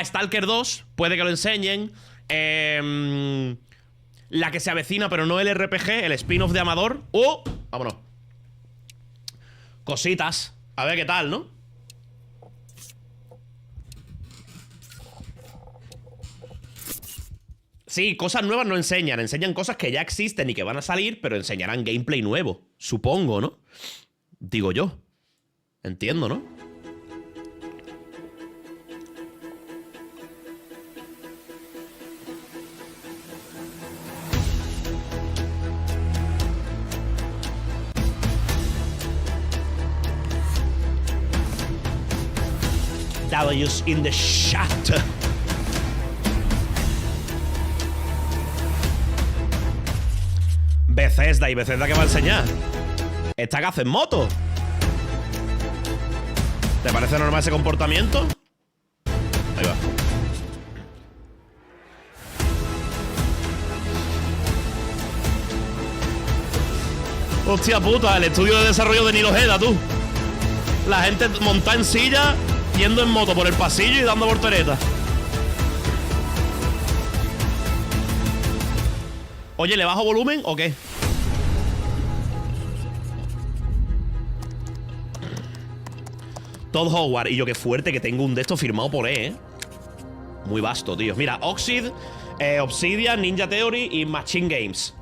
Stalker 2, puede que lo enseñen. La que se avecina, pero no el RPG, el spin-off de Amador. Vámonos. Cositas. A ver qué tal, ¿no? Sí, cosas nuevas no enseñan. Enseñan cosas que ya existen y que van a salir, pero enseñarán gameplay nuevo. Supongo, ¿no? Digo yo. Entiendo, ¿no? W's in the chat. Bethesda, ¿y Bethesda qué va a enseñar? ¿Esta que hace en moto? ¿Te parece normal ese comportamiento? Ahí va. Hostia puta, el estudio de desarrollo de Nilo Ojeda, tú. La gente montada en silla, yendo en moto por el pasillo y dando volteretas. Oye, ¿le bajo volumen o qué? Todd Howard. Y yo, qué fuerte que tengo un de estos firmado por E, ¿eh? Muy vasto, tío. Mira, Obsidian, Ninja Theory y Machine Games.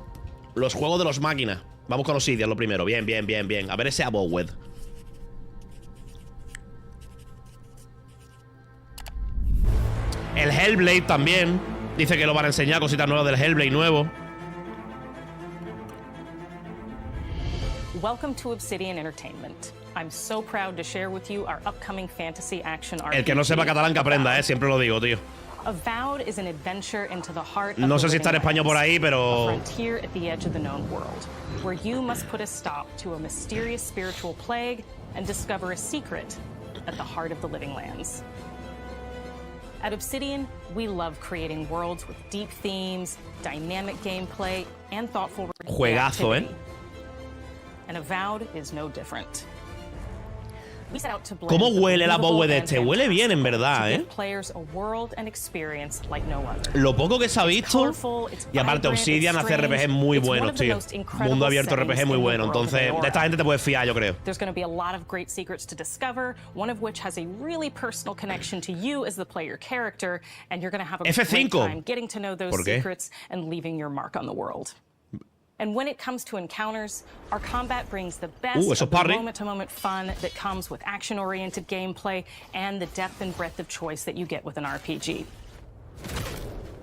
Los juegos de los máquinas. Vamos con Obsidian lo primero. Bien, bien, bien, bien. A ver ese Abowed. El Hellblade también. Dice que lo van a enseñar, cositas nuevas del Hellblade nuevo. Welcome to Obsidian Entertainment. I'm so proud to share with you our upcoming fantasy action RPG. El que no sepa catalán que aprenda, siempre lo digo, tío. Avowed is an adventure into the heart of no sé si está en español por ahí, pero frontier at the edge of the known world, where you must put a stop to a mysterious spiritual plague and discover a secret at the heart of the living lands. At Obsidian, we love creating worlds with deep themes, dynamic gameplay, and thoughtful juegazo, reactivity. And Avowed is no different. ¿Cómo huele la Abowed de este? Huele bien, en verdad, ¿eh? Lo poco que se ha visto. Y aparte, Obsidian hace RPG muy buenos, tío. Mundo abierto RPG muy bueno. Entonces, de esta gente te puedes fiar, yo creo. F5. ¿Por qué? And when it comes to encounters, our combat brings the best of the moment-to-moment fun that comes with action-oriented gameplay and the depth and breadth of choice that you get with an RPG.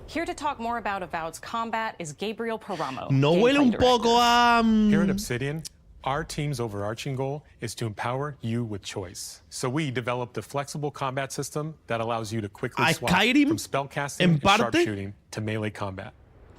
Here to talk more about Avowed's combat is Gabriel Paramo. ¿No huele un poco a...? Here at Obsidian, our team's overarching goal is to empower you with choice. So we developed a flexible combat system that allows you to quickly swap from spellcasting and sharpshooting to melee combat.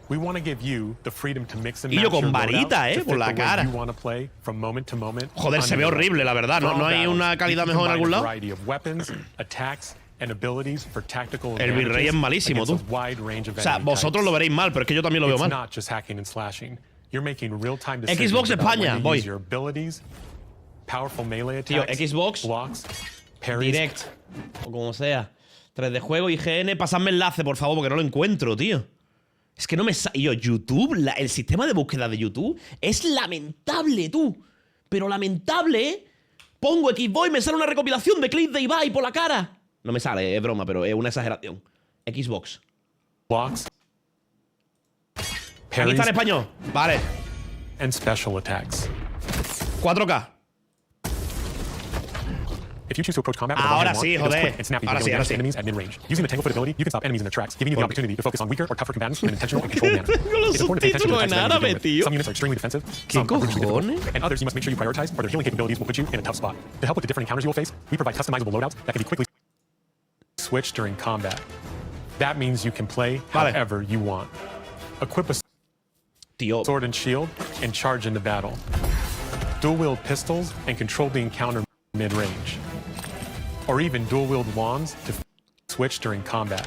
We want to give you the freedom to mix and match your loadouts por la cara. you want to play from moment to moment. Joder, se ve horrible, la verdad. No hay una calidad mejor en algún lado. Variety of weapons, attacks, and abilities for tactical el bitrate es malísimo, tú. O sea, vosotros lo veréis mal, pero es que yo también lo veo mal. Not just hacking and slashing. You're making real-time Xbox España, voy. Your abilities, powerful melee tío, attacks, Xbox, blocks, parries. Direct, o como sea. 3D Juego, IGN, pasadme enlace, por favor, porque no lo encuentro, tío. Es que no me sale. Yo, YouTube, el sistema de búsqueda de YouTube es lamentable, tú. Pero lamentable, ¿eh? Pongo Xbox y me sale una recopilación de clips de Ibai por la cara. No me sale, es broma, pero es una exageración. Xbox. Blocks. Aquí está en español. Vale. And special attacks. 4K. If you choose to approach combat ahora sí, joder. Ahora sí. Enemies at mid-range. Using the Tanglefoot ability, you can stop enemies in their tracks, giving you the opportunity to focus on weaker or tougher combatants in an intentional and controlled manner. It's important to pay attention to the types of enemies you deal with. Some units are extremely defensive, some are brutally difficult, and others you must make sure you prioritize, or their healing capabilities will put you in a tough spot. To help with the different encounters you will face, we provide customizable loadouts that can be quickly switched during combat. That means you can play however you want. Equip a sword and shield and charge into battle. Dual-wield pistols and control the encounter mid-range. Or even dual-wield wands to switch during combat.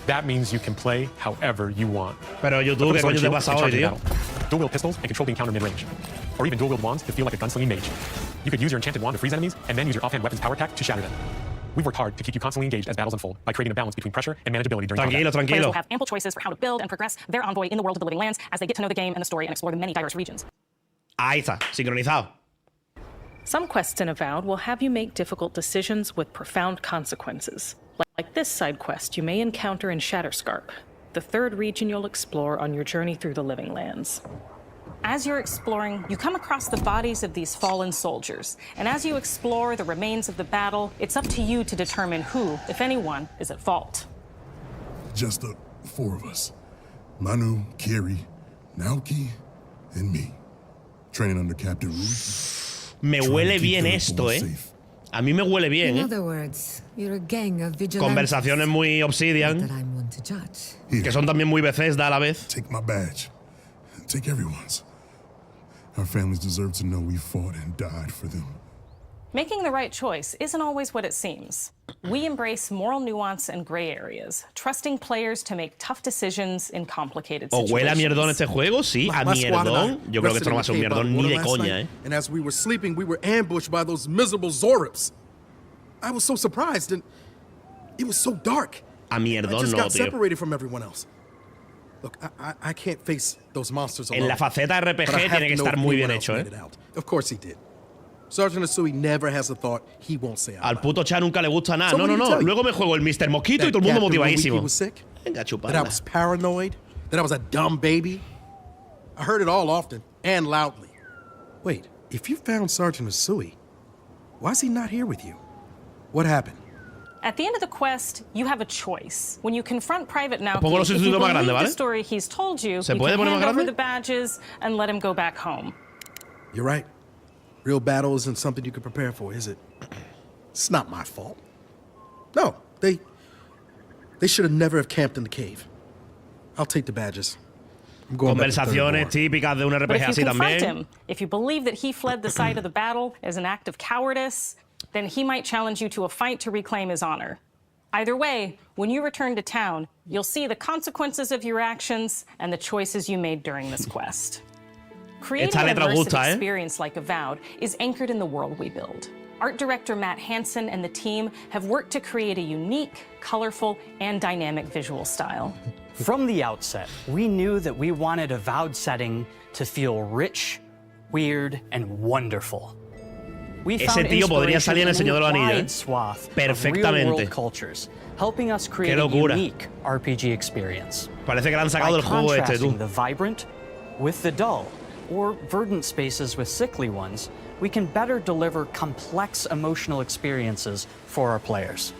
That means you can play however you want. Pero YouTube, ¿qué coño te pasa hoy, tío? Dual-wield pistols and control the encounter mid-range. Or even dual-wield wands to feel like a gunslinging mage. You could use your enchanted wand to freeze enemies, and then use your offhand weapon's power attack to shatter them. We've worked hard to keep you constantly engaged as battles unfold by creating a balance between pressure and manageability during combat. Players Tranquilo. will have ample choices for how to build and progress their envoy in the world of the living lands as they get to know the game and the story and explore the many diverse regions. Ahí está, sincronizado. Some quests in Avowed will have you make difficult decisions with profound consequences. Like this side quest you may encounter in Shatterscarp, the third region you'll explore on your journey through the Living Lands. As you're exploring, you come across the bodies of these fallen soldiers, and as you explore the remains of the battle, it's up to you to determine who, if anyone, is at fault. Just the 4 of us. Manu, Kiri, Naoki, and me. Training under Captain Rude. Me huele bien esto, A mí me huele bien, In other words, you're a gang of vigilantes. Conversaciones muy Obsidian, That I'm one to judge. que son también muy Bethesda a la vez. Take my badge. Take everyone's. Our families deserve to know we fought and died for them. Making the right choice isn't always what it seems. We embrace moral nuance and gray areas, trusting players to make tough decisions in complicated ¿O situations. huele a mierdón este juego? Sí, a mierdón. Yo creo que esto no va a ser un mierdón ni de coña, And as we were sleeping, we were ambushed by those miserable Zorips. I was so surprised, and it was so dark. A I mierdón just no, got tío. separated from everyone else. Look, I can't face those monsters alone. En la faceta but I RPG have tiene que to know estar if muy anyone bien else hecho, made it out. Of course he did. Sergeant Asui never has a thought he won't say out Al loud. puto Cha nunca le gusta nada. So No, what no, did he no. tell you? Luego me juego el Mr. Mosquito y That todo el mundo Captain Ruiki motivadísimo. was sick? Venga, That I chupada. was paranoid? That I was a dumb baby? I heard it all often and loudly. Wait, if you found Sergeant Asui, why is he not here with you? What happened? At the end of the quest, you have a choice. When you confront Private Naoki, Pongo los if you subtítulos más believe grandes, ¿vale? the story he's told you, ¿Se you puede can poner hand más over grande? the badges and let him go back home. You're right. Real battle isn't something you can prepare for, is it? It's not my fault. No, they should have never have camped in the cave. I'll take the badges. I'm going back to Third Conversaciones War. típicas de un But RPG if you así confront también. him, if you believe that he fled the site of the battle as an act of cowardice, then he might challenge you to a fight to reclaim his honor. Either way, when you return to town, you'll see the consequences of your actions and the choices you made during this quest. Creating Esta an letra immersive gusta, experience like Avowed is anchored in the world we build. Art director Matt Hansen and the team have worked to create a unique, colorful, and dynamic visual style. From the outset, we knew that we wanted Avowed setting to feel rich, weird, and wonderful. We Ese found tío podría salir en El inspiration Señor de los in a Anillos, wide swath Perfectamente. of real-world cultures, helping us create a locura. unique RPG experience. Parece que le han sacado By del juego este, contrasting tú. the vibrant with the dull, or verdant spaces with sickly ones, we can better deliver complex emotional experiences for our players.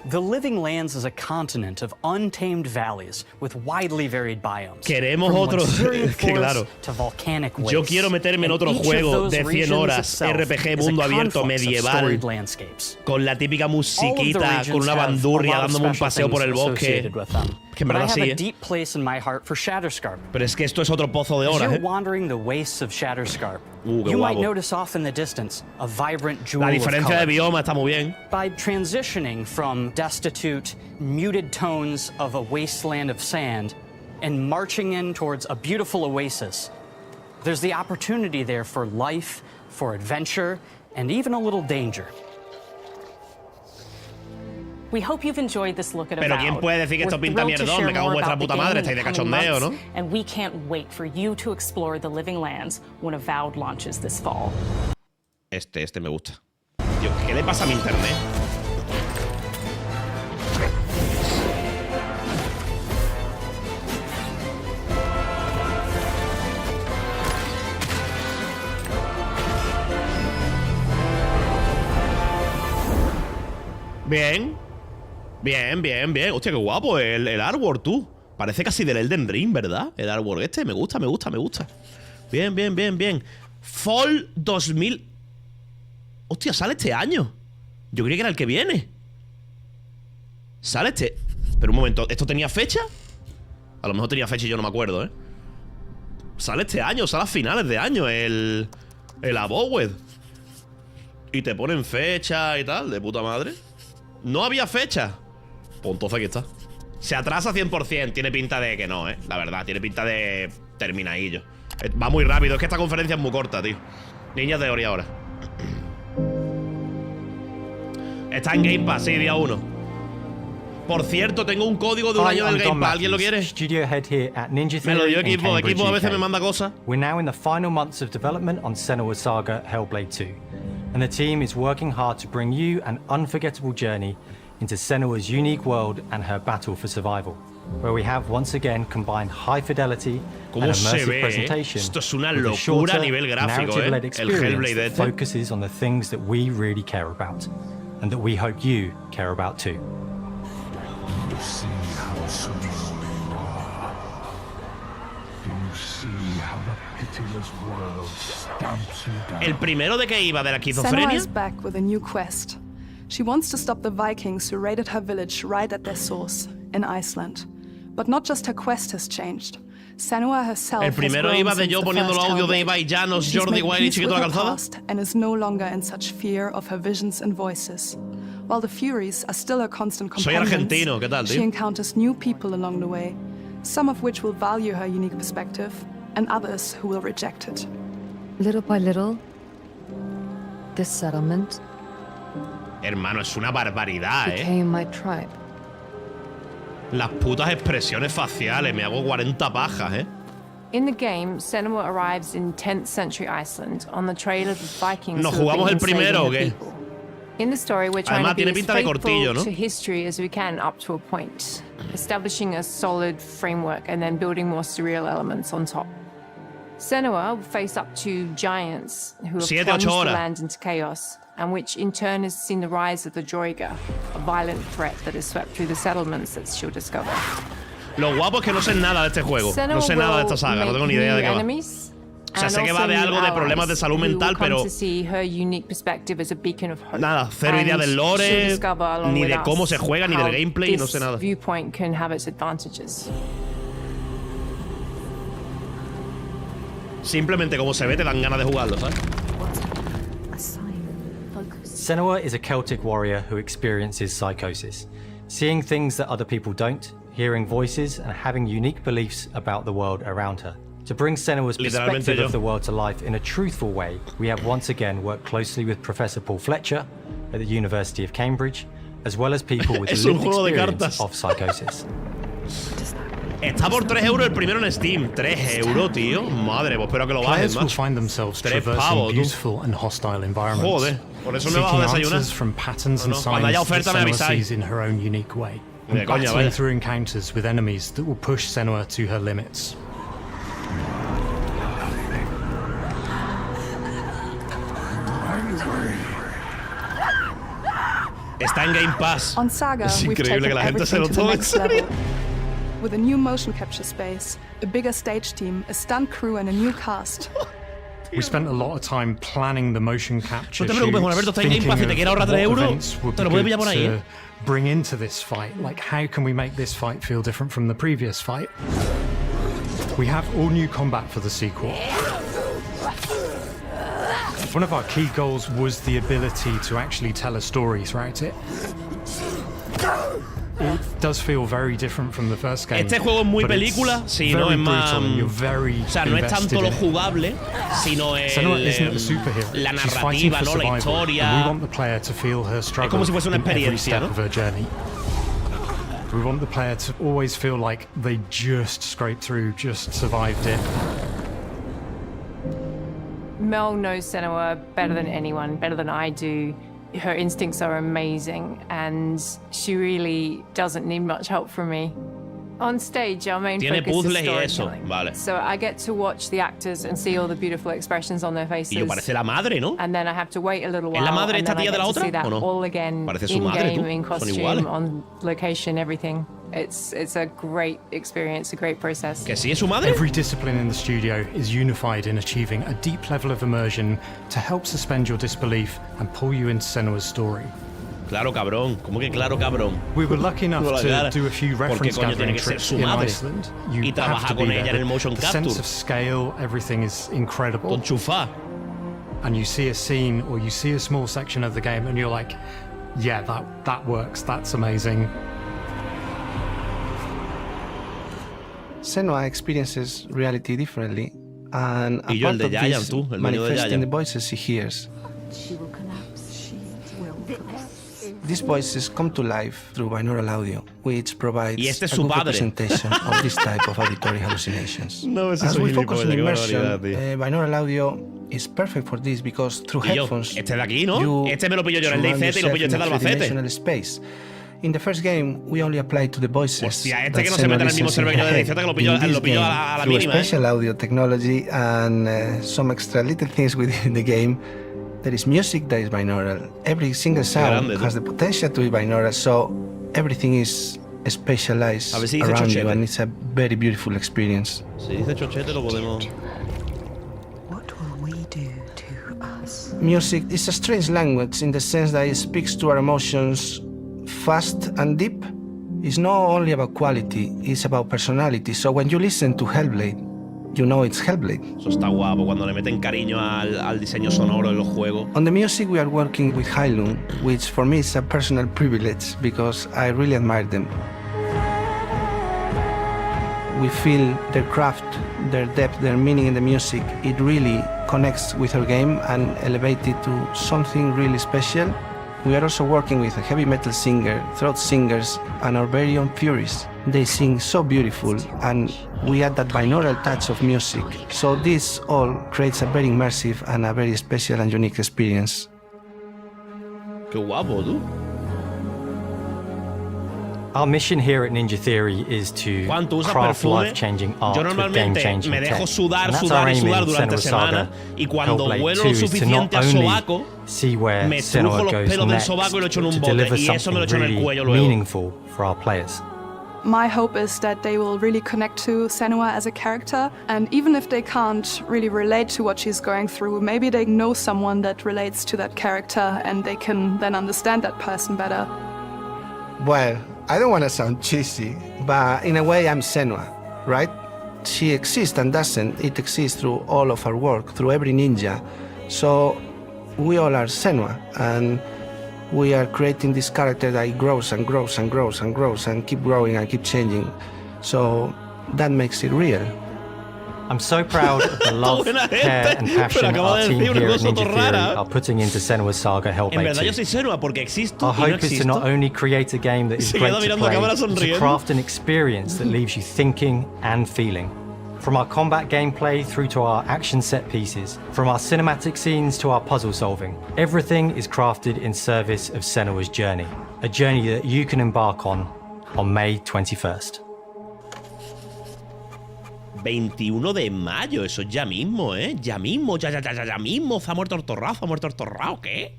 The Living Lands is a continent of untamed valleys with widely varied biomes. Queremos from otro- luxuriant que claro. forests to volcanic wastes. Yo quiero meterme en And otro each of juego those de 100 regions horas, itself RPG is a mundo abierto confluence of medieval, storied landscapes. con la típica All of the musiquita, regions con una have a bandurria lot of dándome un special paseo por el things bosque. associated with them. Que en But I verdad have sí, a deep place in my heart for Shatterscarp. Pero es que esto es otro pozo de As horas, you're wandering the wastes of Shatterscarp, qué you might guapo. notice off in the distance a vibrant jewel La of diferencia de color. bioma está muy bien. By transitioning from destitute, muted tones of a wasteland of sand and marching in towards a beautiful oasis, there's the opportunity there for life, for adventure, and even a little danger. We hope you've enjoyed this look at Pero Avowed. ¿quién puede decir que esto We're pinta thrilled to mierdón? share Me cago en more vuestra about the puta game madre, in estáis de the coming cachondeo, months, ¿no? And we can't wait for you to explore the Living Lands when Avowed launches this fall. Este me gusta. Tío, ¿qué le pasa a mi internet? Bien. Bien, bien, bien. Hostia, qué guapo el artwork, tú. Parece casi del Elden Ring, ¿verdad? El artwork este. Me gusta, me gusta, me gusta. Bien, bien, bien, bien. Fall 2000... Hostia, sale este año. Yo creía que era el que viene. Sale este... Pero un momento, ¿esto tenía fecha? A lo mejor tenía fecha y yo no me acuerdo, ¿eh? Sale este año, sale a finales de año el Abowed. Y te ponen fecha y tal, de puta madre. No había fecha. Pues entonces aquí está. Se atrasa 100%, tiene pinta de que no, la verdad, tiene pinta de terminadillo. Va muy rápido, es que esta conferencia es muy corta, tío. Niñas de Ori ahora. Está en Game Pass, sí, día 1. Por cierto, tengo un código de un año del Game Pass. ¿Alguien lo quiere? Studio head here at Ninja Me lo Theory dio in equipo. Cambridge, Equipo a veces UK. me manda cosas. We're now in the final months of development on Senua's saga Hellblade 2, and the team is working hard to bring you an unforgettable journey into Senua's unique world and her battle for survival, where we have once again combined high fidelity and ¿Cómo se immersive ve? presentation Esto es una with a locura shorter, a nivel gráfico, narrative-led El experience Hellblade that este. focuses on the things that we really care about, and that we hope you care about too. ¿El primero de qué iba? ¿De la Senua esquizofrenia? is back with a new quest. She wants to stop the Vikings who raided her village right at their source, in Iceland. But not just her quest has changed. Senua herself El has primero grown iba de since yo the poniendo first los audios de Hellblade. Ibai Llanos, She's Jordi made Wild y peace Chiquito with la her Calzada. past and is no longer in such fear of her visions and voices. While the Furies are still her constant Soy companions, argentino, ¿qué tal, she tío? encounters new people along the way, some of which will value her unique perspective, and others who will reject it. Little by little, this settlement Hermano, es una barbaridad, became my tribe. Las putas expresiones faciales. Me hago 40 pajas, In the game, Senua arrives in 10th century Iceland on the trail of the Vikings ¿Nos who have jugamos been el primero enslaving o her qué? people. In the story, we're trying Además, to be tiene as pinta de cortillo, faithful ¿no? to history as we can up to a point, establishing a solid framework and then building more surreal elements on top. Senua will face up to giants who have 7-8 plunged the horas. land into chaos, and which in turn has seen the rise of the Joiga, a violent threat that has swept through the settlements that she'll discover. Lo guapo es que no sé nada de este juego. No sé nada de esta saga. No tengo ni idea de qué va. O sea, sé que va de algo de problemas de salud mental, pero nada, cero idea del lore, ni de cómo se juega, ni del gameplay, no sé nada. Simplemente como se ve te dan ganas de jugarlo, ¿sabes? Senua is a Celtic warrior who experiences psychosis, seeing things that other people don't, hearing voices, and having unique beliefs about the world around her. To bring Senua's perspective of the world to life in a truthful way, we have once again worked closely with Professor Paul Fletcher at the University of Cambridge, as well as people with lived experience of psychosis. Está por 3 euros el primero en Steam. 3 euros, tío. Madre, pues espero que lo bajen, Players will macho. find themselves 3 traversing pavos, tú. beautiful and hostile environments. Joder, por eso me bajo seeking a desayunar. answers from patterns and No, cuando haya signs that oferta me Senua avisáis. sees in her own unique way. Ni de And coña, battling vaya. through encounters with enemies that will push Senua to her limits. Está en Game Pass. On Saga, Es we've increíble taken que la gente se everything lo to the tome en next serio. level. With a new motion capture space, a bigger stage team, a stunt crew, and a new cast. We spent a lot of time planning the motion capture No te preocupes, Juan Alberto, está en Game Pass. Si te quieres ahorrar 3 euros, te lo puedes pillar por ahí, bring into this fight. Like, how can we make this fight feel different from the previous fight? We have all new combat for the sequel. One of our key goals was the ability to actually tell a story throughout it. It does feel very different from the first game. Este juego es muy but it's película, sí, no very es más. brutal and you're very O sea, no es tanto lo invested in it. jugable, sino Senua isn't a superhero. la She's fighting narrativa, for ¿no? La survival, and historia. we want the player to feel her struggle como si fuese una in every experiencia, step ¿no? of her journey. We want the player to always feel like they just scraped through, just survived it. Mel knows Senua better than anyone, better than I do. Her instincts are amazing, and she really doesn't need much help from me. On stage, our main Tiene focus is puzzles y eso, storytelling. vale. So I get to watch the actors and see all the beautiful expressions on their faces. Y yo parece la madre, ¿no? And then I have to wait a little ¿Es while. la madre and esta then I tía de get la to otra, see that o no? all again, Parece su in madre, game, tú. in Son costume, iguales. on location, everything. It's a great experience, a great process. ¿Que sí es su madre? Every discipline in the studio is unified in achieving a deep level of immersion to help suspend your disbelief and pull you into Senua's story. Claro, cabrón. ¿Cómo que claro, cabrón? We were lucky enough Con la cara. to do a few ¿Por qué reference coño tiene gathering que ser trips su in madre? Iceland. Y You trabaja have to con be ella there. en el motion The capture. sense of scale, everything is incredible. Con chufá. And you see a scene or you see a small section of the game and you're like, yeah, that works, that's amazing. Senua experiences reality differently, and a Y yo, el part de of Giant, this tú, el dueño de manifests in Giant. the voices she hears. She will collapse. She will collapse. these voices come to life through binaural audio, which provides Y este es a su good padre. representation of this type of auditory hallucinations. No, ese As soy we focus on gilipollas, qué immersion, barbaridad, tío. binaural audio is perfect for this because through Y yo, headphones, este de aquí, ¿no? you Este me lo pillo yo en el surround DZ y lo pillo este de yourself in a Albacete. three-dimensional space. In the first game, we only apply to the voices. Hostia, este that que no se mete en el mismo Senua server que yo de listens in DZ, que her lo pillo, head. In lo this pillo game, a la through mínima, special audio technology and some extra little things within the game, there is music that is binaural. Every single sound grande, has the potential to be binaural, so everything is specialized A ver si dice around you, chochete. and it's a very beautiful experience. Si dice chochete lo podemos... What will we do to us? Music is a strange language in the sense that it speaks to our emotions fast and deep. It's not only about quality, it's about personality. So when you listen to Hellblade, you know it's Hellblade. Eso está guapo, cuando le meten cariño al diseño sonoro en los juegos. On the music, we are working with ILLOJUAN, which for me is a personal privilege because I really admire them. We feel their craft, their depth, their meaning in the music. It really connects with our game and elevates it to something really special. We are also working with a heavy metal singer, throat singers, and our very own Furies. They sing so beautiful, and we add that binaural touch of music. So this all creates a very immersive and a very special and unique experience. Qué guapo, tú. Our mission here at Ninja Theory is to Juan, ¿tú usas craft perfume? life-changing art Yo with normalmente game-changing me dejo tech. sudar, And that's sudar our y aim sudar in durante Senua's Saga, semana, y cuando Hellblade huelo 2 lo is to suficiente not al only sobaco, see where me Senua trujo los goes pelos del next, sobaco y lo echo en but un to bote, deliver y eso me lo echo something en el really cuello luego. meaningful for our players. My hope is that they will really connect to Senua as a character, and even if they can't really relate to what she's going through, maybe they know someone that relates to that character and they can then understand that person better. Well, I don't want to sound cheesy, but in a way I'm Senua, right? She exists and doesn't. It exists through all of our work, through every ninja. So we all are Senua, and we are creating this character that grows and grows and grows and grows and keep growing and keep changing. So that makes it real. I'm so proud of the love, care and passion our team here at Ninja Theory are putting into Senua's Saga En Hellblade verdad yo 2. soy Senua porque existo Our y no hope is to existo. not only create a game that is Se great queda to mirando a play, cámara but to sonriendo. craft an experience that leaves you thinking and feeling. From our combat gameplay through to our action set pieces, from our cinematic scenes to our puzzle solving, everything is crafted in service of Senua's journey, a journey that you can embark on May 21st. 21 de mayo, eso es ya mismo, ¿eh? Ya mismo, ya mismo. Se ha muerto Ortorrao, ¿qué?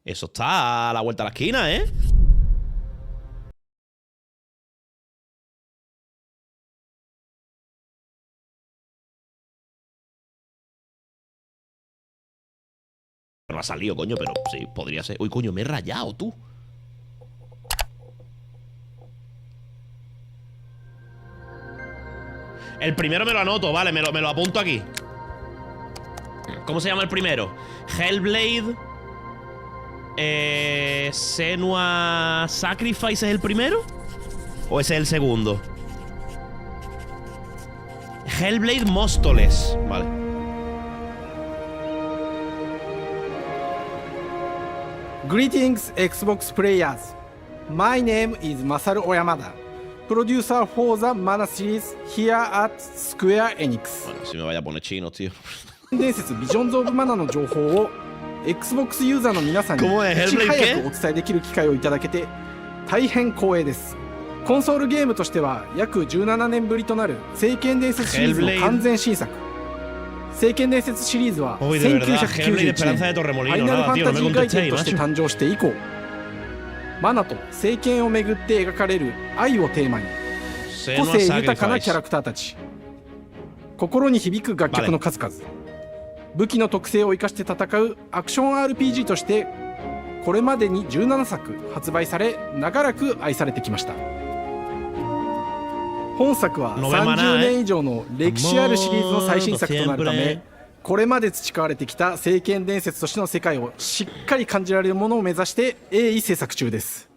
Eso está a la vuelta de la esquina, ¿eh? No ha salido, coño, pero sí, podría ser. Uy, coño, me he rayado, tú. El primero me lo anoto, vale, me lo apunto aquí. ¿Cómo se llama el primero? Hellblade Senua Sacrifice es el primero. ¿O ese es el segundo? Hellblade Móstoles. Vale. Greetings, Xbox players. My name is Masaru Oyamada, producer for the Mana series here at Square Enix. Bueno, si me vaya a poner chino, tío. 伝説ビジョンズ・オブ・マナの情報を Xbox ユーザーの皆さんにいち早くお伝えできる機会をいただけて大変光栄です。コンソールゲームとしては約17年ぶりとなる聖剣伝説シリーズの完全新作。聖剣伝説シリーズは1991年ファイナルファンタジー外伝として誕生して以降、マナと聖剣をめぐって描かれる愛をテーマに個性豊かなキャラクターたち、心に響く楽曲の数々、武器の特性を生かして戦うアクション RPG としてこれまでに17作発売され長らく愛されてきました。本作は30年以上の歴史あるシリーズの最新作となるため、これまで培われてきた聖剣伝説としての世界をしっかり感じられるものを目指して鋭意制作中です。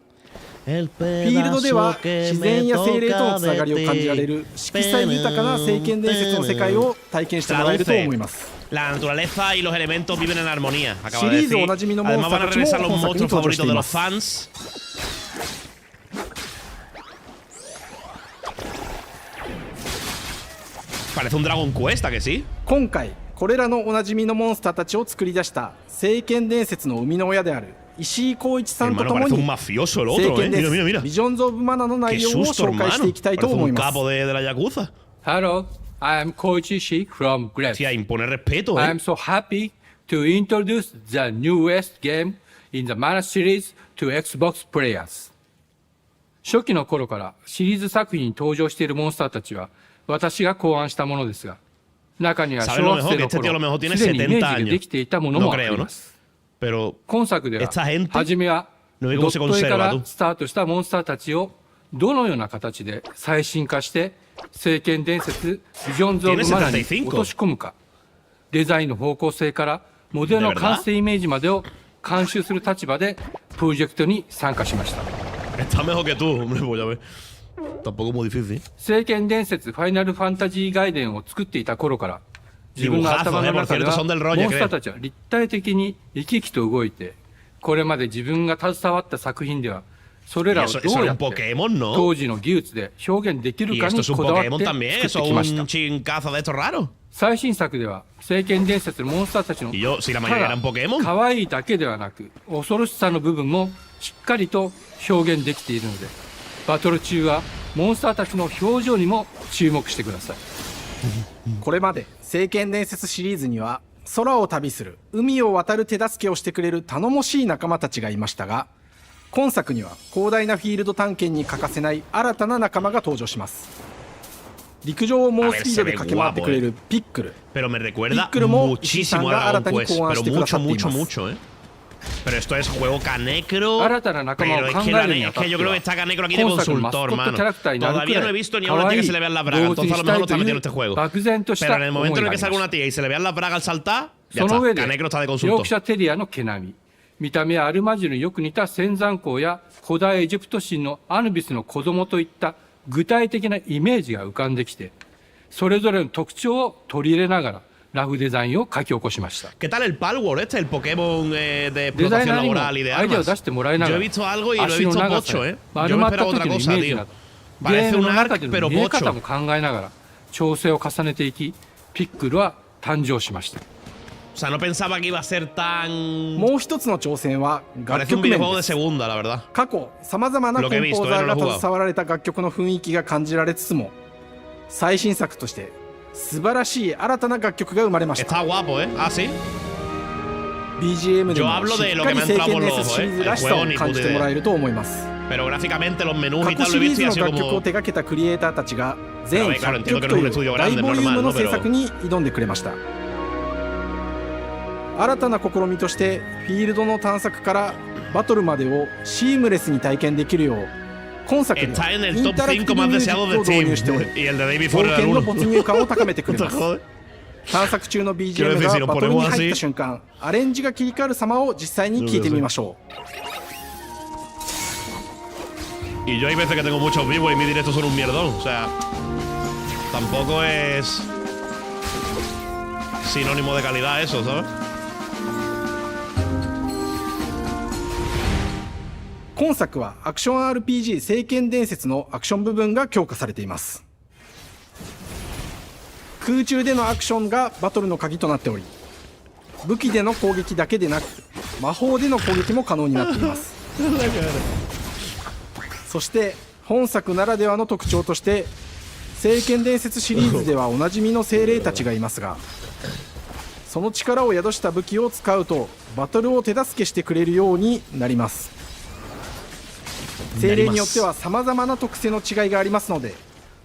フィールドでは自然や精霊とのつながりを感じられる色彩豊かな聖剣伝説の世界を体験してもらえると思います。 La naturaleza y los elementos viven en armonía. Acaba シ de リーズお decir. なじみのモン Además スタ van a ーたちも regresar los 本作に monstruos 登場し favoritos てい de ま los す。 fans. Parece un Dragon Quest, ¿a que sí? 今回これらのおなじみのモンスターたちを作り出した聖剣伝説の生みの親である石井浩一さんと Hermano, とも parece に un mafioso el 聖 otro, 剣 ¿eh? 伝 Mira, mira, 説 mira. ビジョンズ・オブ・マナの Qué 内容を susto, 紹介して hermano. いきたいと Parece 思い un ます。 capo de la Yakuza. Hello, I am Koichi Shi from Gref. Tía, impone respeto, I ¿eh? am so happy to introduce the newest game in the Mana series to Xbox players. 初期の頃からシリーズ作品に登場しているモンスターたちは私が考案したものですが、中には小学生の頃すでにイメージができていたものもあります。今作では初めはドット絵からスタートしたモンスターたちをどのような形で最新化して聖剣伝説ビジョンズ・オブ・マナに落とし込むか、デザインの方向性からモデルの完成イメージまでを監修する立場でプロジェクトに参加しました。Está mejor que tú, hombre, pues ya ves. Tampoco muy difícil. 聖剣伝説ファイナルファンタジー外伝を作っていた頃から自分の頭の中ではモンスターたちは立体的に生き生きと動いて、これまで自分が携わった作品ではそれらをどうやって当時の技術で表現できるかにこだわって作ってきました。最新作では聖剣伝説のモンスターたちのただ可愛いだけではなく恐ろしさの部分もしっかりと表現できているので、バトル中はモンスターたちの表情にも注目してください。これまで聖剣伝説シリーズには空を旅する海を渡る手助けをしてくれる頼もしい仲間たちがいましたが、今作には広大なフィールド探検に欠かせない新たな仲間が登場します。陸上を猛スピードで駆け回ってくれるピックル。ピックルも石井さんが新たに考案してくださっています。 Pero esto es juego canecro. 新たな仲間を考えるにあたっては、今作のマスコットキャラクターになるくらい可愛い動物にしたいという漠然とした思いがありました。その上でヨークシャテリアの毛並み、見た目はアルマジルによく似た仙山港や古代エジプト神のアヌビスの子供といった具体的なイメージが浮かんできて、それぞれの特徴を取り入れながらラフデザインを書き起こしました。¿Qué tal el Palworld este, el Pokémon de explotación laboral y de armas? Yo he visto algo y lo he visto bocho, ¿eh? Yo me esperaba otra cosa, tío. Parece un arc, pero bocho. も考えながら調整を重ねていき、ピックルは誕生しました。O sea, no pensaba que iba a ser tan. もう一つの挑戦は楽曲面です。過去さまざまなコンポーザーが携わられた楽曲の雰囲気が感じられつつも、最新作として素晴らしい新たな楽曲が生まれました。BGM でもしっかり聖剣伝説シリーズらしさを感じてもらえると思います。過去シリーズの楽曲を手掛けたクリエイターたちが全100曲という大ボリュームの制作に挑んでくれました。新たな試みとしてフィールドの探索からバトルまでをシームレスに体験できるよう、今作ではインタラクティブミュージックを導入しており、冒険の没入感を高めてくれます。探索中の BGM がバトルに入った瞬間、アレンジが切り替わる様を実際に聞いてみましょう。Y yo hay veces que tengo muchos vivos y mis directos son un mierdón, o sea, tampoco es sinónimo de calidad eso, ¿sabes? 今作はアクション RPG 聖剣伝説のアクション部分が強化されています。空中でのアクションがバトルの鍵となっており、武器での攻撃だけでなく魔法での攻撃も可能になっています。そして本作ならではの特徴として聖剣伝説シリーズではおなじみの精霊たちがいますが、その力を宿した武器を使うとバトルを手助けしてくれるようになります。精霊によってはさまざまな特性の違いがありますので、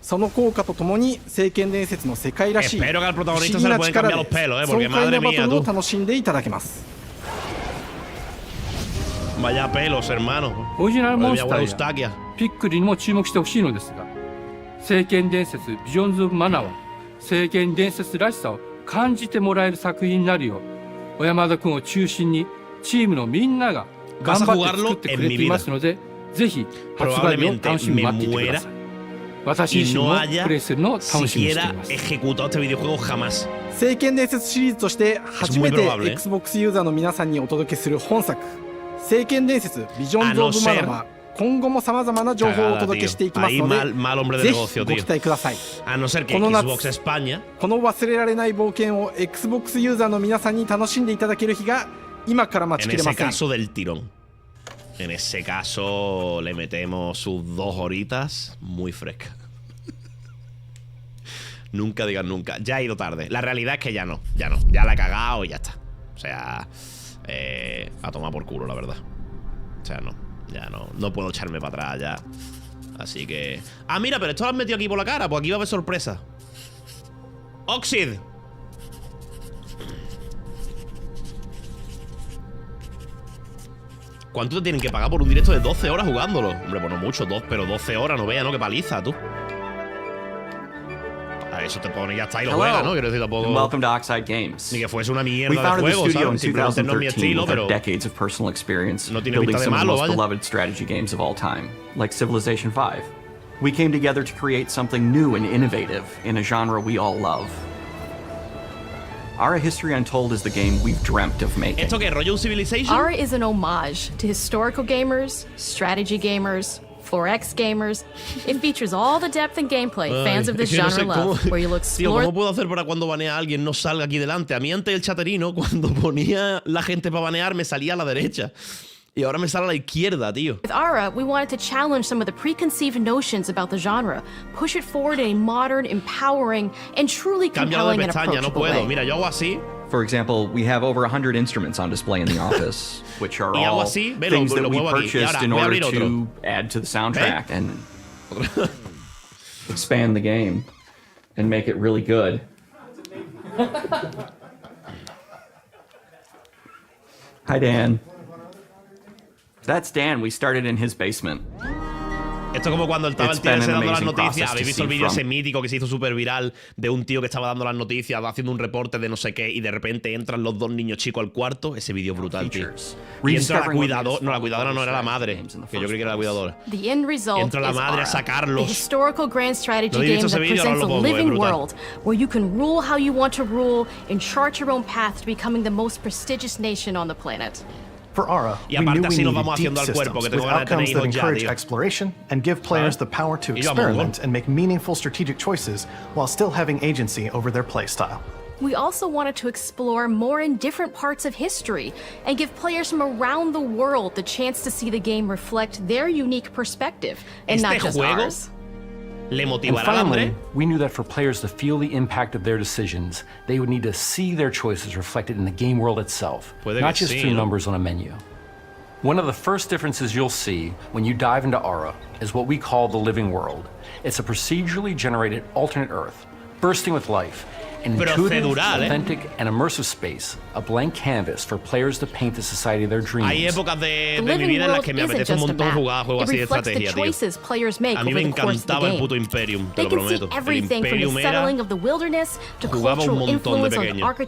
その効果とともに聖剣伝説の世界らしい不思議な力で爽快なバトルを楽しんでいただけます。オリジナルモンスターやピックルにも注目してほしいのですが、聖剣伝説ビジョンズ・オブ・マナは聖剣伝説らしさを感じてもらえる作品になるよう、小山田君を中心にチームのみんなが頑張って作ってくれていますので、ぜひ発売日を楽しみに待っていてください。私 y 自身 no も haya プレイするのを楽しみにしてい siquiera ます。 ejecutado este videojuego jamás. 聖剣伝説シリーズとして初めて Xbox ユーザーの皆さんにお届けする本作「聖剣伝説ビジョンズ・オブ・マナ」は今後もさまざまな情報をお届けしていきますので、ぜひご期待ください。この夏、この忘れられない冒険を Xbox ユーザーの皆さんに楽しんでいただける日が今から待ちきれません。 En ese caso le metemos sus 2 horitas muy frescas. Nunca digas nunca. Ya ha ido tarde. La realidad es que ya no. Ya la he cagado y ya está. O sea, a tomar por culo, la verdad. O sea, no puedo echarme para atrás ya. Así que... Ah, mira, pero esto lo han metido aquí por la cara. Pues aquí va a haber sorpresa. Oxid. ¿Cuánto te tienen que pagar por un directo de 12 horas jugándolo? Hombre, bueno, mucho, pero 12 horas, no veas, ¿no? Qué paliza, tú. A eso te pone ya está y lo juega, ¿no? Quiero decir, tampoco... Welcome to Oxide Games. Ni que fuese una mierda de juego, ¿sabes? Simplemente no es mi estilo, pero... decades of personal experience no tiene building pinta de some of the malo, most vaya. beloved strategy games of all time, like Civilization V. We came together to create something new and innovative in a genre we all love. Ara History Untold is the game we've dreamt of making. ¿Esto qué, rollo un Civilization? Ara is an homage to historical gamers, strategy gamers, 4X gamers. It features all the depth and gameplay fans of this genre love, where you'll explore... Tío, ¿cómo puedo hacer para cuando banea a alguien no salga aquí delante? A mí antes el chaterino, cuando ponía la gente para banear, me salía a la derecha. Y ahora me sale a la izquierda, tío. With Ara, we wanted to challenge some of the preconceived notions about the genre, push it forward in a modern, empowering, and truly compelling and approachable way. Mira, yo hago así. For example, we have over 100 instruments on display in the office, which are all things that we purchased in order to add to the soundtrack and expand the game and make it really good. Hi, Dan. That's Dan. We started in his basement. Esto es como cuando estaba el tío ese dando las noticias. ¿Habéis visto el vídeo ese mítico que se hizo súper viral de un tío que estaba dando las noticias, haciendo un reporte de no sé qué, y de repente entran los 2 niños chicos al cuarto? Ese vídeo es brutal, tío. Y entra la cuidadora. No, la cuidadora no era la madre, que yo creí que era la cuidadora. The end result entra la madre a sacarlos. The historical grand strategy game that presents a living world where you can rule how you want to rule and chart your own path to becoming the most prestigious nation on the planet. For Ara, we knew we needed deep systems with outcomes that encourage exploration and give players the power to experiment and make meaningful strategic choices while still having agency over their playstyle. We also wanted to explore more in different parts of history and give players from around the world the chance to see the game reflect their unique perspective and not just ours. And finally, we knew that for players to feel the impact of their decisions, they would need to see their choices reflected in the game world itself, not just through numbers on a menu. One of the first differences you'll see when you dive into Ara is what we call the living world. It's a procedurally generated alternate Earth, bursting with life, an intuitive, authentic, and immersive space, a blank canvas for players to paint the society of their dreams. Hay épocas de mi vida en las que me apetece un montón jugar juegos así de estrategia, tío. A mí me encantaba el puto Imperium, te lo prometo. El Imperium era... Jugaba un montón de pequeño. El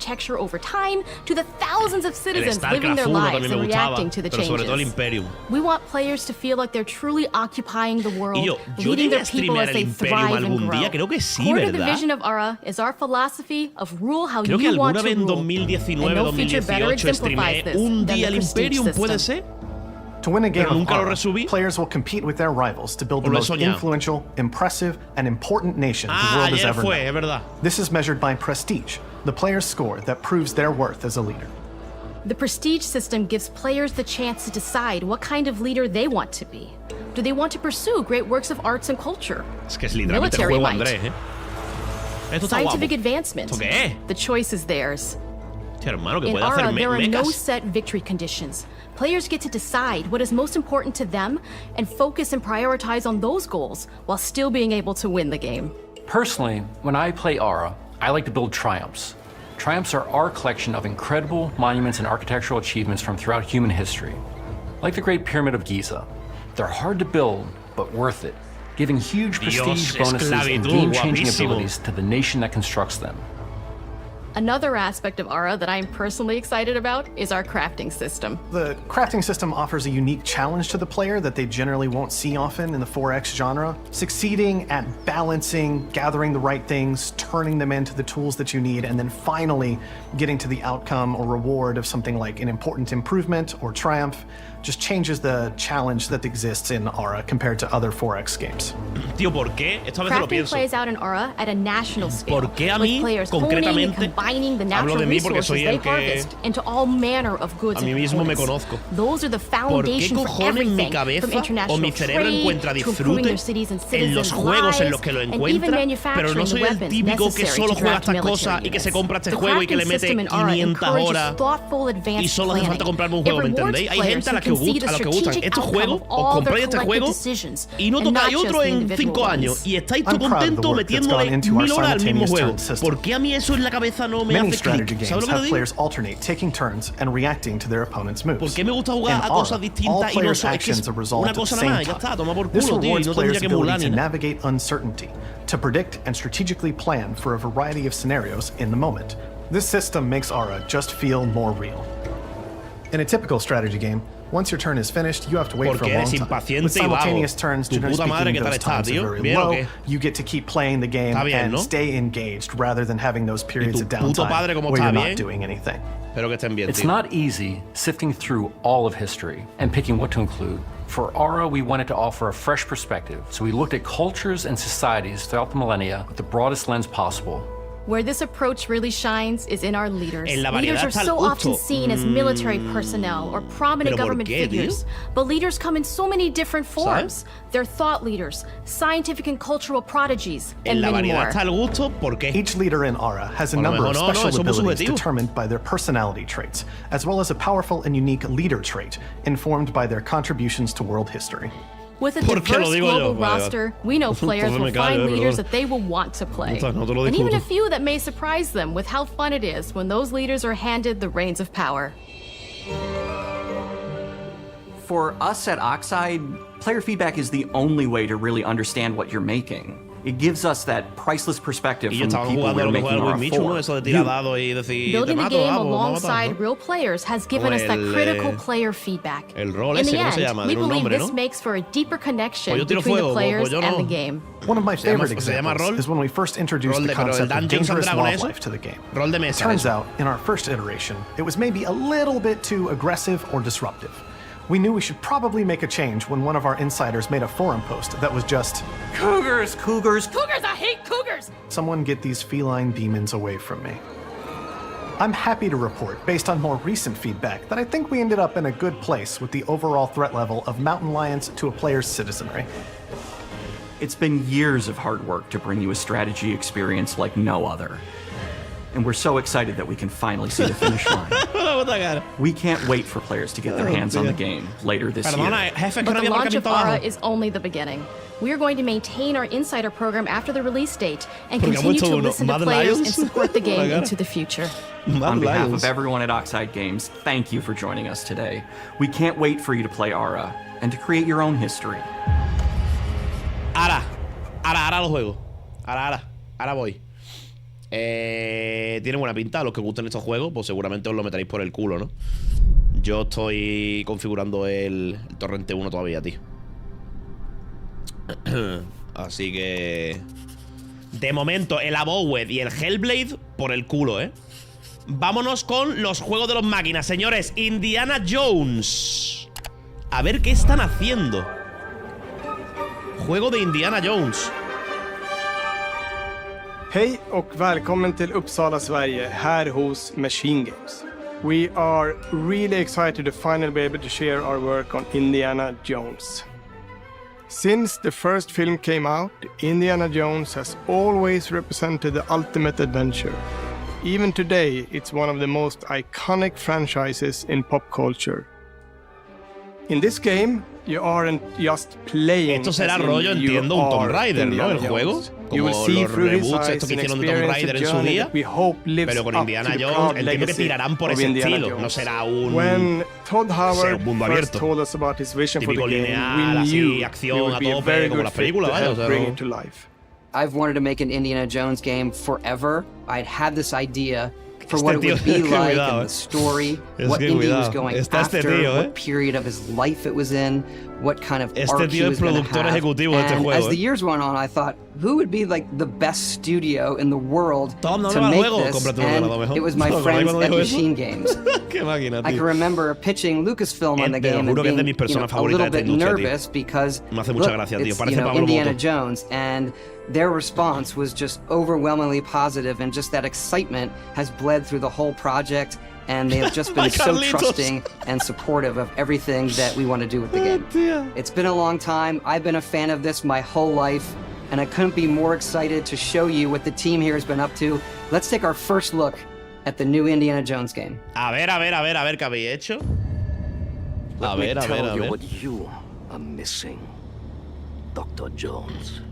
StarCraft 1 también me gustaba, pero sobre todo el Imperium. We want players to feel like they're truly occupying the world, yo leading llegué their a people streamear as el they Imperium thrive and algún grow. día, creo que sí, Core to the ¿verdad? vision of Ara is our philosophy of rule how Creo que you want alguna to vez en rule. 2019, 2018 streameé un día el Imperium, ¿puede ser? To win a game of Ara, players will compete with their rivals to build the most influential, impressive, and important nation the world has ever known. This is measured by prestige, the player's score that proves their worth as a leader. The prestige system gives players the chance to decide what kind of leader they want to be. Do they want to pursue great works of arts and culture? Es que es literalmente el juego Andrés, ¿eh? Esto está Scientific guapo. advancement. ¿Esto qué es? The choice is theirs. Tío, hermano, que In puede hacer Ara, there are no mechas. set victory conditions. Players get to decide what is most important to them and focus and prioritize on those goals while still being able to win the game. Personally, when I play Ara, I like to build triumphs. Triumphs are our collection of incredible monuments and architectural achievements from throughout human history. Like the Great Pyramid of Giza. They're hard to build, but worth it, giving huge prestige bonuses and game-changing abilities to the nation that constructs them. Another aspect of Aura that I'm personally excited about is our crafting system. The crafting system offers a unique challenge to the player that they generally won't see often in the 4X genre. Succeeding at balancing, gathering the right things, turning them into the tools that you need, and then finally getting to the outcome or reward of something like an important improvement or triumph just changes the challenge that exists in Aura compared to other 4X games. Tío, ¿por qué? Esto a veces lo Crafting pienso. plays out in Aura at a national scale, ¿Por qué a with mí, players honing and concretamente, combining the hablo natural de mí porque resources soy they el que harvest into all manner of goods a mí and mismo me components. conozco? Those are the ¿Por qué foundation for cojones mi everything, cabeza from o international mi cerebro trade encuentra to improving disfrute their cities and en los citizens' juegos en los lives, que lo and even encuentra, pero manufacturing no the soy el weapons típico que necessary solo to juega draft estas cosas military y que se units? compra este The juego y que le crafting mete system in Aura 500 encourages horas thoughtful advanced y solo hace falta planning. comprarme un It juego, ¿me rewards entendéis? Hay players gente a who la que can see the gustan strategic estos outcome juegos, of os all their compráis este collective juego decisions, y no and not tocáis just otro the en individual 5 años ones. y estáis I'm tú proud of the contento work that's metiéndole gone into our 1000 horas al mismo simultaneous juego. turn system. ¿Por qué a mí eso en la cabeza no me Many hace strategy clic? games ¿Sabes lo que have te digo? players alternate taking turns and reacting to their opponent's moves. ¿Por qué me gusta jugar In a Aura, cosas all distintas y no players' so, es que actions es are resolved una at the cosa same nada más? Ya time. está, toma por This culo, tío, y rewards no players' tendría que molar ability ni to nada. navigate uncertainty, to predict and strategically plan for a variety of scenarios in the moment. This system makes Aura just feel more real. In a typical strategy game, once your turn is finished, you have to wait for a long time. With simultaneous turns, generally speaking, those times are very low. You get to keep playing the game and stay engaged rather than having those periods of downtime where you're not doing anything. It's not easy sifting through all of history and picking what to include. For Aura, we wanted to offer a fresh perspective, so we looked at cultures and societies throughout the millennia with the broadest lens possible. Where this approach really shines is in our leaders. En la Leaders variedad are está el so often gusto. seen as military personnel or prominent ¿Pero por government qué, figures. tío? But leaders come in so many different forms. ¿Sabes? They're thought leaders, scientific and cultural prodigies, En and la many variedad more. está el gusto, ¿por qué? Each leader in Aura has a A lo number of mejor no, special eso es muy abilities subjetivo. determined by their personality traits, as well as a powerful and unique leader trait informed by their contributions to world history. With a ¿Por qué lo diverse digo yo? global Vale, vale. roster, we know players Entonces will me callo, find leaders perdón. that they will want to play. No te lo And even a discuto. few that may surprise them with how fun it is when those leaders are handed the reins of power. For us at Oxide, player feedback is the only way to really understand what you're making. It gives us that priceless perspective Y yo from the estaba people jugando we're lo que making juega Aura el Michu, ¿no? for. Eso de tirar dados y decir, te Building the mato, game vamos, vamos a alongside matar, real players has given us that el, critical player feedback. el rol In ese, the ¿cómo se end, llama? we Tiene un believe nombre, this ¿no? makes for a deeper connection Pues yo tiro between fuego, the players pues yo and no. the game. One of my Se llama- favorite se llama examples rol. is when we first introduced Rol the pero el concept of Dungeons and dangerous Dragons eso. wildlife to the game. Rol de mesa. Turns eso. out, in our first iteration, it was maybe a little bit too aggressive or disruptive. We knew we should probably make a change when one of our insiders made a forum post that was just, Cougars, cougars, Cougars, I hate cougars! someone get these feline demons away from me. I'm happy to report, based on more recent feedback, that I think we ended up in a good place with the overall threat level of mountain lions to a player's citizenry. It's been years of hard work to bring you a strategy experience like no other. And we're so excited that we can finally see the finish line. We can't wait for players to get their hands on the game later this year. Perdona, jefe, que But no the había launch of marcamiento Aura abajo. is only the beginning. We are going to maintain our insider program after the release date and Porque ha continue puesto to uno, listen to Mad players Lions. and support the Oh my game God. into the future. On behalf Lions. of everyone at Oxide Games, thank you for joining us today. We can't wait for you to play Aura and to create your own history. Ahora lo juego. Ahora voy. Tiene buena pinta. Los que gusten estos juegos, pues seguramente os lo meteréis por el culo, ¿no? Yo estoy configurando el Torrente 1 todavía, tío. Así que... De momento, el Abowed y el Hellblade por el culo, ¿eh? Vámonos con los juegos de los máquinas, señores. Indiana Jones. A ver qué están haciendo. Juego de Indiana Jones. Hej och välkommen till Uppsala, Sverige, här hos Machine Games. We are really excited to finally be able to share our work on Indiana Jones. Since the first film came out, Indiana Jones has always represented the ultimate adventure. Even today, it's one of the most iconic franchises in pop culture. In this game, you aren't just playing. Esto será as in rollo, you entiendo, un Tomb are Raider, ¿no? Indiana El juego. Jones. Como You will see los through his reboots eyes estos que and hicieron de Tomb experience Raider the en su journey día. that we hope lives Pero con up Indiana to the Jones proud entiendo que legacy tirarán por of ese Indiana estilo. Jones. No será un... When Todd ser Howard un mundo first abierto. told us about his vision for the Típico game, lineal, we así, knew acción we would a be a tope, very como good las fit películas, to vaya, help o sea, bring no- it to life. I've wanted to make an Indiana Jones game forever. I'd had this idea for what it would be like and the story, what Indy was going after, what period of his life it was in, what kind of arc he was going to have. And as the years went on, I thought, who would be like the best studio in the world to make this? And it was my friends at Machine Games. I can remember pitching Lucasfilm on the game and being a little bit nervous because look, it's Indiana Jones, and their response was just overwhelmingly positive, and just that excitement has bled through the whole project, and they have just been so trusting and supportive of everything that we want to do with the game. It's been a long time. I've been a fan of this my whole life, and I couldn't be more excited to show you what the team here has been up to. Let's take our first look at the new Indiana Jones game. A ver, ¿qué habéis hecho? Let me tell you what you are missing, Dr. Jones.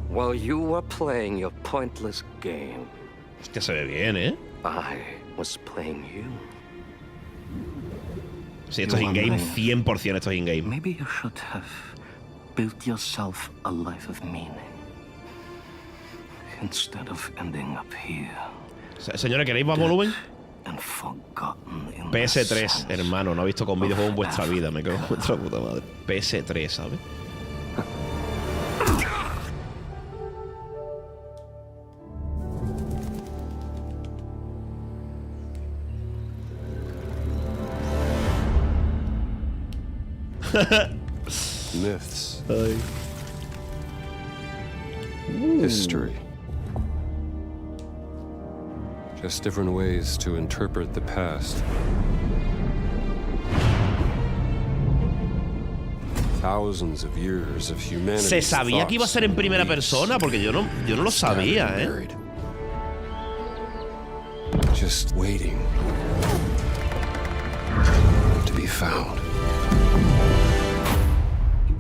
While you were playing your pointless game, hostia, se ve bien, ¿eh? I was playing you. Sí, esto es in-game, 100% esto es in-game. Maybe you should have built yourself a life of meaning instead of ending up here. Señores, ¿queréis más volumen? And forgotten in PS3, hermano, no he visto con videojuegos en vuestra vida, me cago en vuestra puta madre. PS3, ¿sabes? Myths. History. Just different ways to interpret the past. Thousands of years of humanity. ¿Se sabía que iba a ser en primera persona? Porque yo no lo sabía, ¿eh? Just waiting to be found.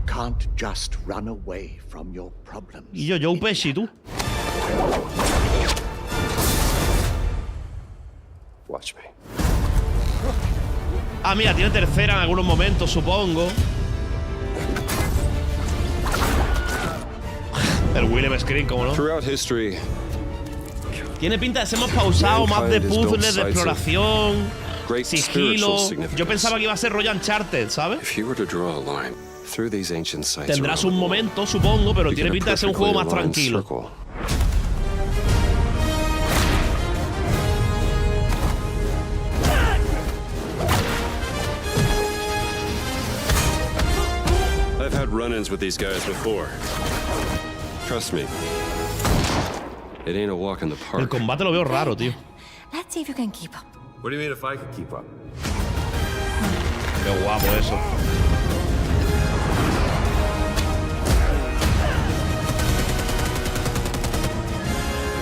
Can't just run away from your problems. Y yo Pesci, tú. Watch me. Ah, mira, tiene tercera en algunos momentos, supongo. El Willem Screen, ¿cómo no? Throughout history, tiene pinta de ser más pausado, más de puzzles, de exploración, sigilo. Yo pensaba que iba a ser rollo Uncharted, ¿sabes? if you were to draw a line through these ancient sites, tendrás un momento, supongo, pero tiene pinta de ser un juego más tranquilo. I've had run-ins with these guys before. Trust me, it ain't a walk in the park. El combate lo veo raro, tío. Let's see if you can keep up. What do you mean if I can keep up? Qué guapo eso.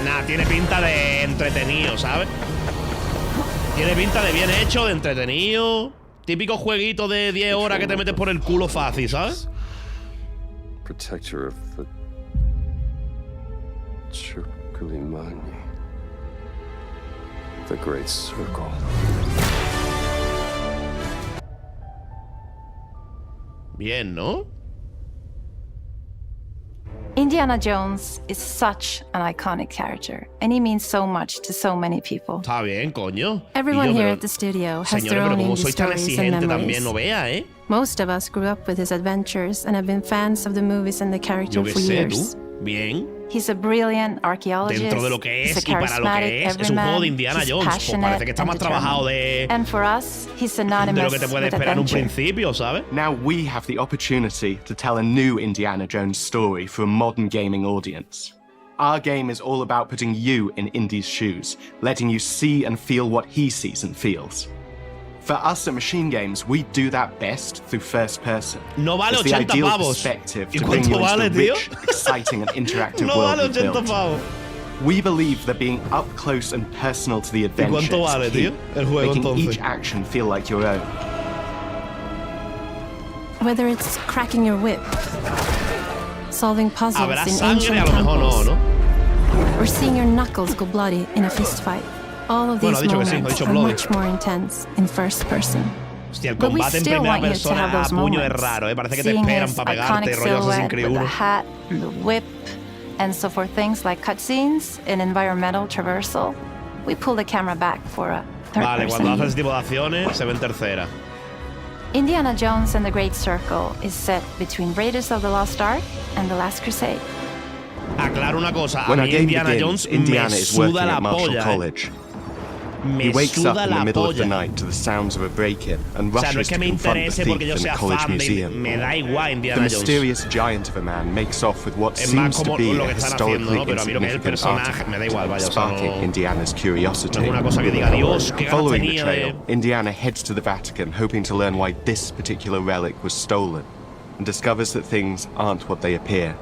Nah, tiene pinta de entretenido, ¿sabes? Tiene pinta de bien hecho, de entretenido. Típico jueguito de 10 horas que te metes por el culo fácil, ¿sabes? Protector of the Circulimani. The Great Circle. Bien, ¿no? Indiana Jones is such an iconic character, and he means so much to so many people. Está bien, coño. Everyone here at the studio has their own indie stories and memories. No vea, ¿eh? Most of us grew up with his adventures and have been fans of the movies and the character for years. Bien. He's a brilliant archaeologist. Dentro de lo que es y para lo que es un juego de Indiana Jones. Pues parece que está más trabajado de lo que te puede esperar en un principio, ¿sabes? Now we have the opportunity to tell a new Indiana Jones story for a modern gaming audience. Our game is all about putting you in Indy's shoes, letting you see and feel what he sees and feels. For us at Machine Games, we do that best through first person. No vale it's the 80 ideal pavos. Perspective to bring you into the rich, exciting and interactive no world vale we built. Pavos. We believe that being up close and personal to the adventure vale, is key, el juego, making entonces? each action feel like your own. Whether it's cracking your whip, solving puzzles Habrá in sangre, ancient a lo mejor temples, no. or seeing your knuckles go bloody in a fistfight. All of these moments are much more intense in first person. Hostia, el combate en primera persona a puño es raro, ¿eh? Parece que te esperan para pegarte, rollo Assassin's Creed 1. The hat, the whip, And so for things like cutscenes and environmental traversal, we pull the camera back for a third Vale, person. cuando hace ese tipo de acciones, se ve en tercera. Indiana Jones and the Great Circle is set between Raiders of the Lost Ark and The Last Crusade. Aclaro una cosa, a mí Indiana Jones me suda la polla. He wakes up in the middle of the night to the sounds of a break-in and rushes to confront the thief in the college museum. The mysterious giant of a man makes off with what seems to be a historically insignificant artifact, sparking Indiana's curiosity. Following the trail, Indiana heads to the Vatican, hoping to learn why this particular relic was stolen, and discovers that things aren't what they appear.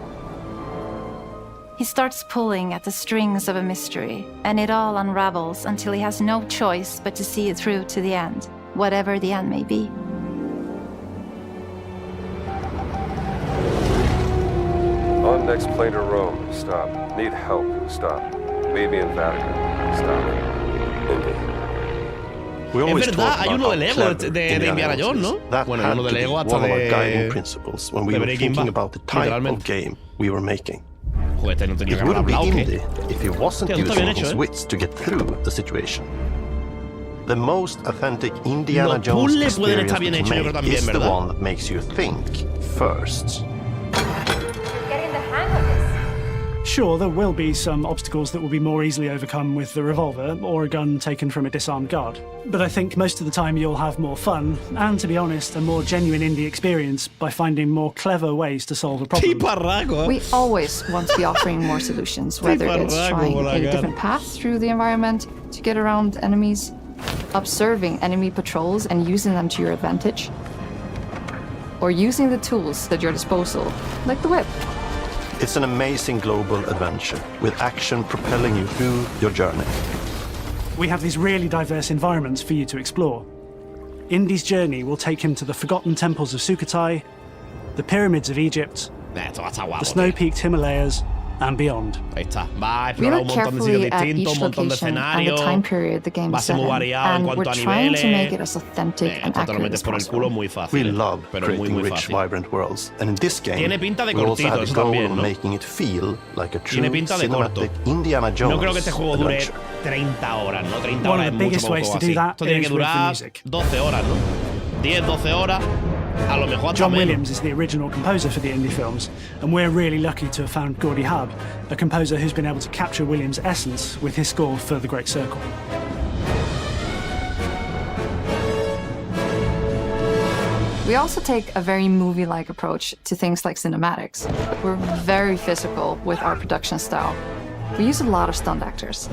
He starts pulling at the strings of a mystery, and it all unravels until he has no choice but to see it through to the end, whatever the end may be. On next plane to Rome, stop. Need help, stop. Maybe in Vatican, stop. Indy. Es verdad, hay uno de Lego de Indiana Jones, ¿no? Bueno, hay uno de Lego hasta de Breaking Bad, literalmente. We were making. Joder, no tenía It que haber wouldn't be hablado, indie if he wasn't using his wits to get through the situation. The most authentic Indiana Jones experience to make is the one that makes you think first. Getting the hang of this. Sure, there will be some obstacles that will be more easily overcome with the revolver or a gun taken from a disarmed guard. But I think most of the time you'll have more fun and, to be honest, a more genuine indie experience by finding more clever ways to solve a problem. We always want to be offering more solutions, whether it's trying a different path through the environment to get around enemies, observing enemy patrols and using them to your advantage, or using the tools at your disposal, like the whip. It's an amazing global adventure with action propelling you through your journey. We have these really diverse environments for you to explore. Indy's journey will take him to the forgotten temples of Sukhothai, the pyramids of Egypt, the snow-peaked Himalayas, and beyond. Ahí está. Va a We explorar look un montón de sitios carefully at distintos, each un montón de location and the escenarios. time period the game Va a is ser set muy in, variado en and we're cuanto a trying to make niveles. it as authentic and accurate Totalmente as por el culo, possible. muy fácil. We love pero muy, creating muy rich, fácil. vibrant worlds, and in this game, Tiene pinta de we also cortito, have the eso goal también, of ¿no? making it feel like a true Tiene pinta de corto. cinematic Indiana Jones No creo que este juego dure adventure. 30 horas, ¿no? 30 One horas of es the mucho biggest poco ways to así. do that Esto tiene is que with the durar music. 12 horas, ¿no? 10, 12 horas. A lo mejor hasta John menos. Williams is the original composer for the indie films, and we're really lucky to have found Gordy Hub, a composer who's been able to capture Williams' essence with his score for The Great Circle. We also take a very movie-like approach to things like cinematics. We're very physical with our production style. We use a lot of stunt actors.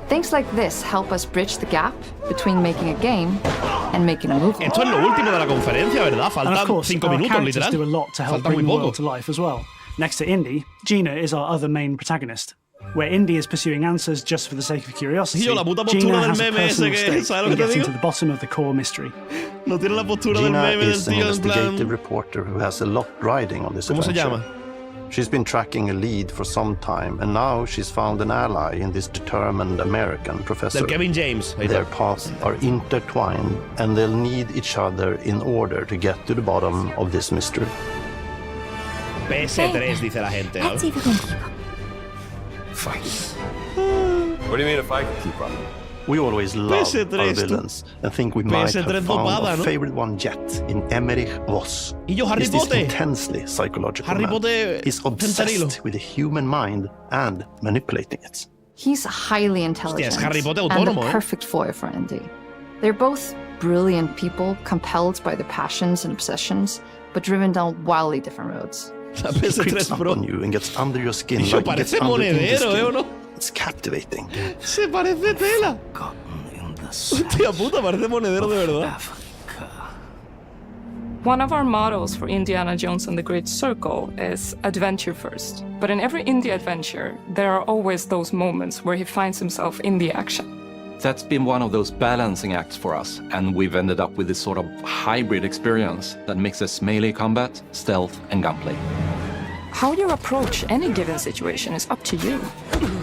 Things like this help us bridge the gap between making a game and making a movie. Esto es lo último de la conferencia, ¿verdad? And of Faltan course, 5 our minutos, characters literal. do a lot to help Falta muy bring the poco. world to life as well. Next to Indy, Gina is our other main protagonist. Where Indy is pursuing answers just for the sake of curiosity, Tío, la puta postura Gina del has a meme ese personal que- stake ¿sabes lo in que te getting digo? to the bottom of the core mystery. No tiene la postura del Gina meme del is an tío en plan. investigative reporter who has a lot riding on this ¿Cómo se adventure. llama? She's been tracking a lead for some time, and now she's found an ally in this determined American professor. Del Kevin James. Ahí Their está. paths are intertwined, and they'll need each other in order to get to the bottom of this mystery. PS3, dice la gente. ¿no? Let's see if we can keep up. Fight. What do you mean if I can keep up? We always love PS3 our esto. villains and think we might PS3 have found dopada, our ¿no? favorite one yet in Emmerich Voss. Y yo, Harry He's this Potter. intensely psychological Harry man. Potter, He's fentanilo. obsessed with the human mind and manipulating it. He's highly intelligent es Harry Potter and autónomo, the ¿eh? perfect foil for Indy. They're both brilliant people, compelled by their passions and obsessions, but driven down wildly different roads. La He PS3 creeps up Pro. on you and gets under your skin Y yo, like he gets parece under Indy's monedero, ¿eh? ¿O skin. no? It's captivating. Se parece tela. Hostia puta, parece monedero de verdad. One of our mottos for Indiana Jones and the Great Circle is adventure first. But in every indie adventure, there are always those moments where he finds himself in the action. That's been one of those balancing acts for us, and we've ended up with this sort of hybrid experience that mixes melee combat, stealth, and gunplay. How you approach any given situation is up to you.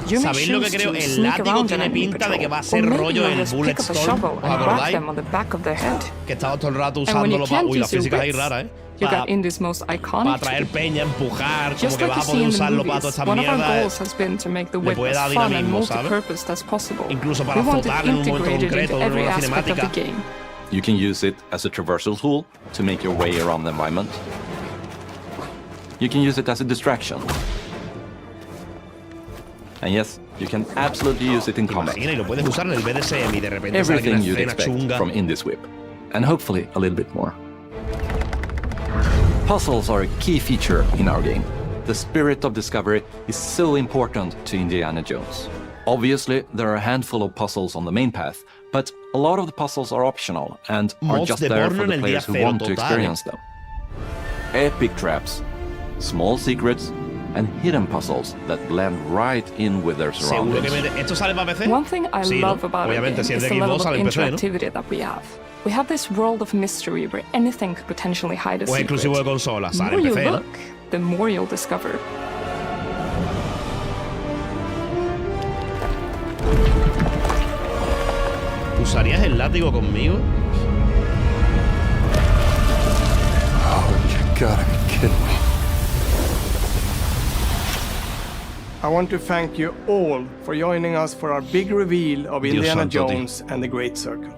You may ¿Sabéis lo que choose creo? to El sneak látigo around an tiene enemy pinta de que va a patrol, ser or maybe rollo you'll el just Bullet pick up a Storm, shovel ¿os and whack acordáis? them on the back of the head. Que estaba todo el rato And when usándolo you para... can't Uy, las use your físicas ahí wits, raras, ¿eh? You got Indie's most iconic. Para traer peña, empujar, Just como que like vas a poder usarlo para toda esta one of our mierda. goals has been to make the whip as fun and multi-purpose as possible. Incluso para flotar en un momento concreto de una cinemática. You can use it as a traversal tool to make your way around the environment. You can use it as a distraction. And yes, you can absolutely use it in combat. Y lo puedes usar en el BDSM y de repente Everything you'd expect from Indie's whip. And hopefully a little bit more. Puzzles are a key feature in our game. The spirit of discovery is so important to Indiana Jones. Obviously, there are a handful of puzzles on the main path, but a lot of the puzzles are optional and are just there for the players who want to experience them. Epic traps, small secrets, and hidden puzzles that blend right in with their surroundings. One thing I love about it is the level of interactivity that we have. We have this world of mystery where anything could potentially hide a secret. Exclusivo de consola, The more you look, the more you'll discover. ¿Usarías el látigo conmigo? Oh, you gotta be kidding me. I want to thank you all for joining us for our big reveal of Indiana Jones and the Great Circle.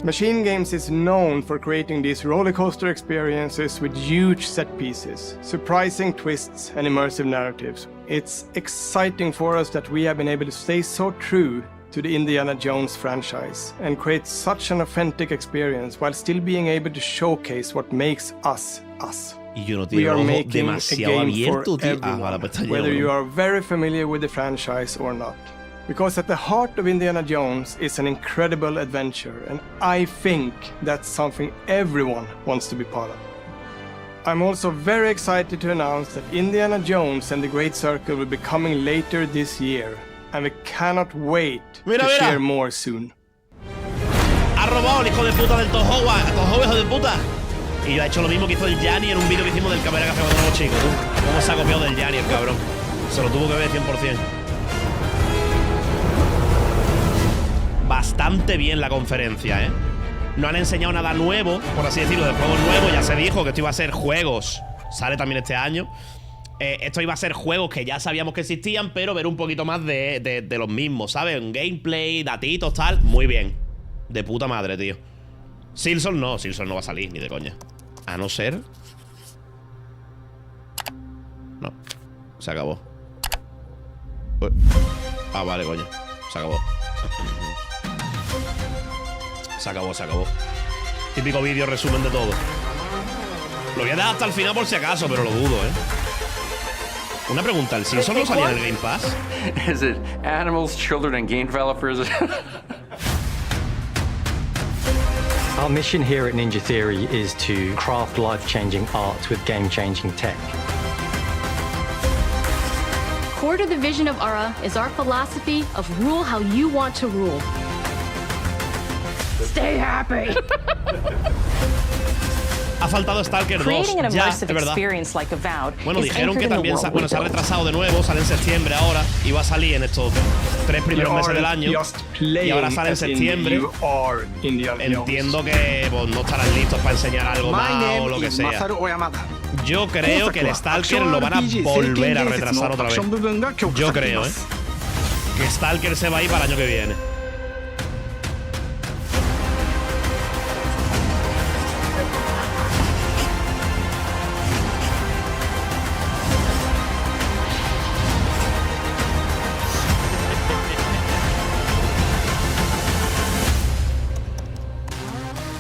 Machine Games is known for creating these rollercoaster experiences with huge set pieces, surprising twists, and immersive narratives. It's exciting for us that we have been able to stay so true to the Indiana Jones franchise and create such an authentic experience while still being able to showcase what makes us us. We are making a game for everyone, whether you are very familiar with the franchise or not. Because at the heart of Indiana Jones is an incredible adventure, and I think that's something everyone wants to be part of. I'm also very excited to announce that Indiana Jones and the Great Circle will be coming later this year, and we cannot wait to share more soon. Ha robado el hijo de puta del Tohowa, hijo de puta. Y yo ha hecho lo mismo que hizo el Yanni en un vídeo que hicimos del Camarera Café cuando éramos chicos, tú. ¿Cómo se ha copiado del Yanni el cabrón? Se lo tuvo que ver 100%. Bastante bien la conferencia, ¿eh? No han enseñado nada nuevo, por así decirlo, de juegos nuevos. Ya se dijo que esto iba a ser juegos. Sale también este año. Esto iba a ser juegos que ya sabíamos que existían, pero ver un poquito más de los mismos, ¿sabes? Un gameplay, datitos, tal. Muy bien. De puta madre, tío. Silson no va a salir, ni de coña. A no ser... No. Se acabó. Ah, vale, coño. Se acabó. Se acabó. Típico vídeo resumen de todo. Lo voy a dejar hasta el final por si acaso, pero lo dudo, ¿eh? Una pregunta, ¿el Silson no salía en el Game Pass? Is it animals, children, and game developers? Our mission here at Ninja Theory is to craft life-changing art with game-changing tech. Core to the vision of ARA is our philosophy of rule how you want to rule. Stay happy. Ha faltado Stalker 2. Ya, es verdad. Bueno, dijeron que también se ha retrasado de nuevo. Sale en septiembre ahora. Y va a salir en estos 3 primeros meses del año. Y ahora sale en septiembre. Entiendo que pues, no estarán listos para enseñar algo más o lo que sea. Yo creo que el Stalker lo van a volver a retrasar otra vez. Yo creo, que Stalker se va a ir para el año que viene.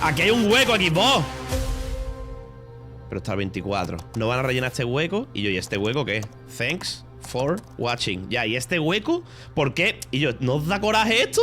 Aquí hay un hueco, aquí vos. Pero está el 24. No van a rellenar este hueco. Y yo, ¿y este hueco qué? Thanks for watching. Ya, ¿y este hueco? ¿Por qué? Y yo, ¿no os da coraje esto?